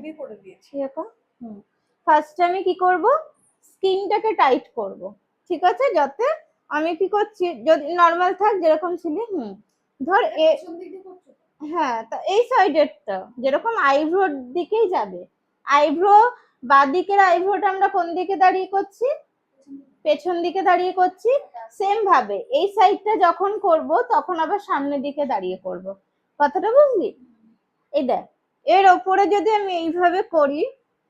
দিয়ে করে দিয়েছি এরকম। ফার্স্ট আমি কি করব, স্কিনটাকে টাইট করব, ঠিক আছে? যাতে আমি কি করছি, যদি নর্মাল থাক যেরকম ছিলি, ধর হ্যাঁ, তা এই সাইডেরটা যেরকম আইব্রোর দিকেই যাবে। আইব্রো, বাঁদিকের আইব্রোটা আমরা কোন দিকে দাঁড়িয়ে করছি? পেছন দিকে দাঁড়িয়ে করছি। সেম ভাবে এই সাইডটা যখন করব তখন আবার সামনের দিকে দাঁড়িয়ে করব। কথাটা বুঝলি? এই দেখ, এর ওপরে যদি আমি এইভাবে করি,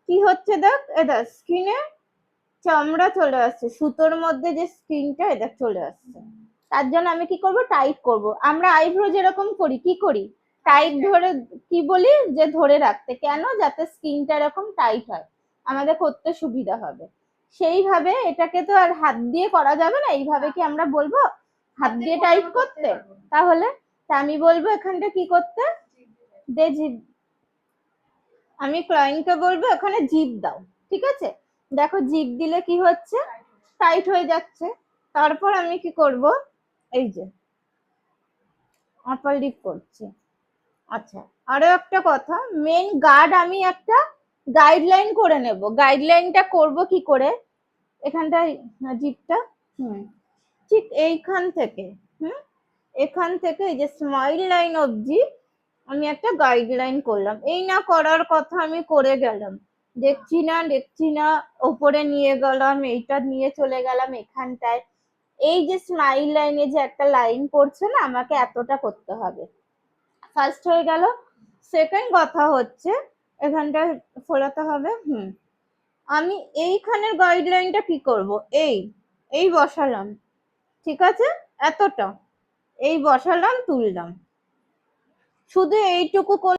কি হচ্ছে দেখ, দেখ স্কিনে চামড়া চলে আসছে, সুতোর মধ্যে যে স্কিনটা এটা চলে আসছে। তার জন্য আমি কি করব, টাইট করব। আমরা আইব্রো যেরকম করি, কি করি, টাইট ধরে, কি বলি যে ধরে রাখতে, কেন? যাতে স্কিনটা এরকম টাইট হয়, আমাদের করতে সুবিধা হবে। সেইভাবে এটাকে তো আর হাত দিয়ে করা যাবে না, এইভাবে কি আমরা বলবো হাত দিয়ে টাইট করতে? তাহলে আমি বলবো এখানটা কি করতে, দে জিভ, আমি ক্লায়েন্টকে বলবো এখানে জিভ দাও, ঠিক আছে? দেখো জিভ দিলে কি হচ্ছে, টাইট হয়ে যাচ্ছে। তারপর আমি কি করব, এই যে আপার লিপ করছি। আচ্ছা, আরো একটা কথা, মেন গার্ড আমি একটা গাইডলাইন করে নেব। গাইডলাইনটা করব কি করে, এখানটায় জিভটা, ঠিক এইখান থেকে, এখান থেকে এই যে স্মাইল লাইন অবধি আমি একটা গাইডলাইন করলাম। এই না করার কথা আমি করে গেলাম, দেখছি না ওপরে নিয়ে গেলাম, এইটা নিয়ে চলে গেলাম এখানটায়। এই যে স্মাইল লাইনে যে একটা লাইন পড়ছে না, আমাকে এতটা করতে হবে। ফার্স্ট হয়ে গেল। সেকেন্ড কথা হচ্ছে এখানটা ফোলাতে হবে। আমি এইখানের গাইডলাইনটা কি করব, এই বসালাম, ঠিক আছে? এতটা এই বসালাম, তুললাম, শুধু এইটুকু